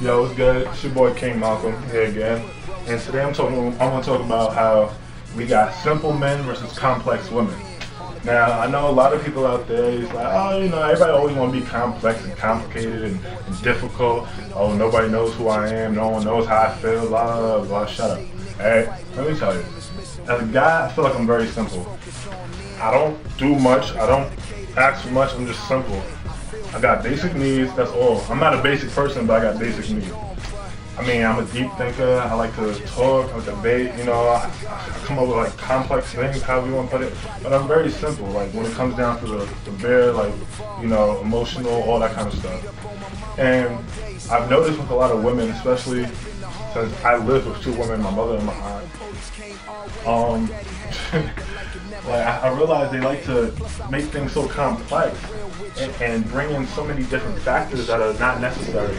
Yo, what's good? It's your boy King Malcolm here again, and today I'm going to talk about how we got simple men versus complex women. Now, I know a lot of people out there is like, oh, you know, everybody always want to be complex and complicated and difficult. Oh, nobody knows who I am. No one knows how I feel. Blah, blah, blah. Shut up. Hey, let me tell you. As a guy, I feel like I'm very simple. I don't do much. I don't ask for much. I'm just simple. I got basic needs, that's all. I'm not a basic person, but I got basic needs. I mean, I'm a deep thinker, I like to talk, I debate, you know, I come up with like complex things, however you want to put it, but I'm very simple, like when it comes down to the bare, like, you know, emotional, all that kind of stuff. And I've noticed with a lot of women, especially since I live with two women, my mother and my aunt, like I realize they like to make things so complex and bring in so many different factors that are not necessary,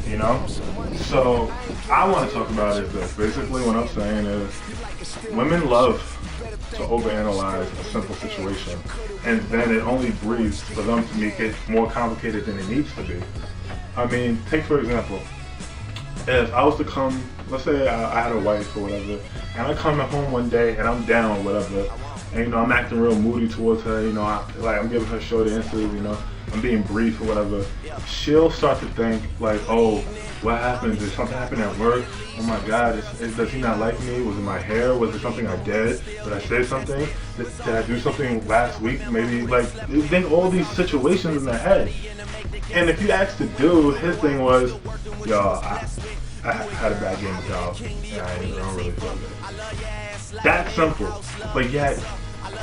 you know? So I want to talk about is this. Basically what I'm saying is women love to overanalyze a simple situation, and then it only breeds for them to make it more complicated than it needs to be. I mean, take for example, if I was to come, let's say I had a wife or whatever, and I come home one day and I'm down or whatever, and you know, I'm acting real moody towards her, you know, I'm giving her short answers, you know, I'm being brief or whatever, she'll start to think like, oh, what happened? Did something happen at work? Oh my God, does he not like me? Was it my hair? Was it something I did? Did I say something? Did I do something last week? Maybe, like, you think all these situations in their head. And if you ask the dude, his thing was, yo, I had a bad game of golf, and I don't really feel good. That's simple, but yet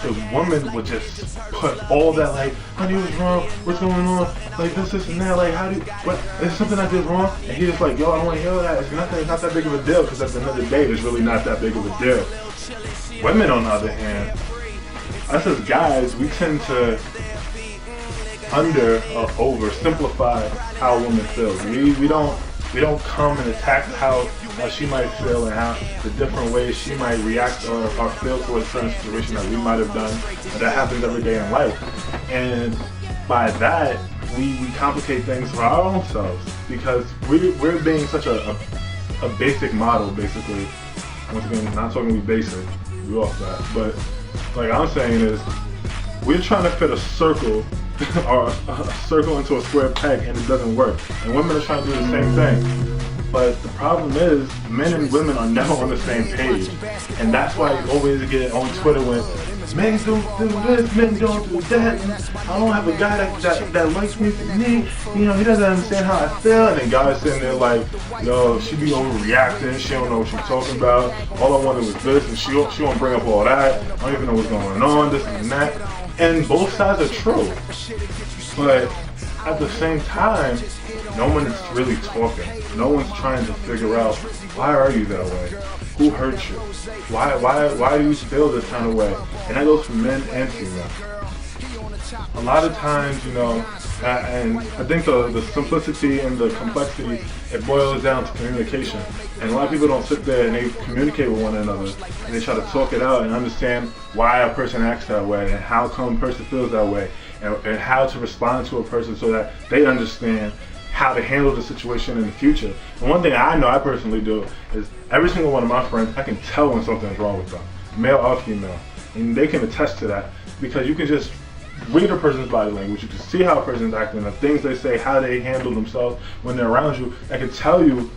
the woman would just put all that, like, honey, what's wrong? What's going on? Like this and that. Like, how do you, what? Is something I did wrong? And he was like, yo, I don't want to hear that. It's nothing. It's not that big of a deal, because at the end of the day, it's really not that big of a deal. Women, on the other hand, us as guys, we tend to under or oversimplify how women feel. We don't come and attack how she might feel and how the different ways she might react or feel towards a certain situation that we might have done, and that happens every day in life. And by that, we complicate things for our own selves, because we're being such a basic model, basically. Once again, not talking to be basic, we off that, but like I'm saying is, we're trying to fit a circle or a circle into a square peg, and it doesn't work. And women are trying to do the same thing. But the problem is, men and women are never on the same page. And that's why you always get on Twitter when men don't do this, men don't do that. I don't have a guy that likes me for me. You know, he doesn't understand how I feel. And then guys sitting there like, yo, she be overreacting. She don't know what she's talking about. All I wanted was this, and she won't bring up all that. I don't even know what's going on, this and that. And both sides are true, but at the same time, no one is really talking. No one's trying to figure out, why are you that way? Who hurt you? Why do you feel this kind of way? And that goes for men and female. A lot of times, you know, and I think the simplicity and the complexity, it boils down to communication. And a lot of people don't sit there and they communicate with one another, and they try to talk it out and understand why a person acts that way, and how come a person feels that way, and how to respond to a person so that they understand how to handle the situation in the future. And one thing I know I personally do is, every single one of my friends, I can tell when something's wrong with them, male or female. And they can attest to that, because you can just read a person's body language, you can see how a person's acting, the things they say, how they handle themselves when they're around you. I can tell you,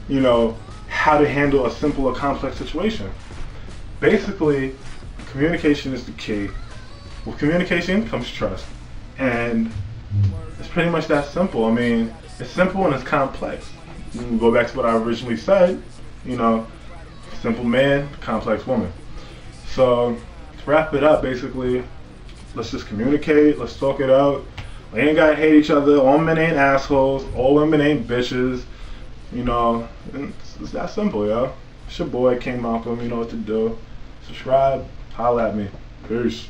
you know, how to handle a simple or complex situation. Basically, communication is the key. With communication comes trust. And it's pretty much that simple. I mean, it's simple and it's complex. You can go back to what I originally said, you know, simple man, complex woman. So, to wrap it up, basically, let's just communicate, let's talk it out. We ain't gotta hate each other. All men ain't assholes, all women ain't bitches. You know, it's that simple, yo. It's your boy, King Malcolm, you know what to do. Subscribe, holla at me. Peace.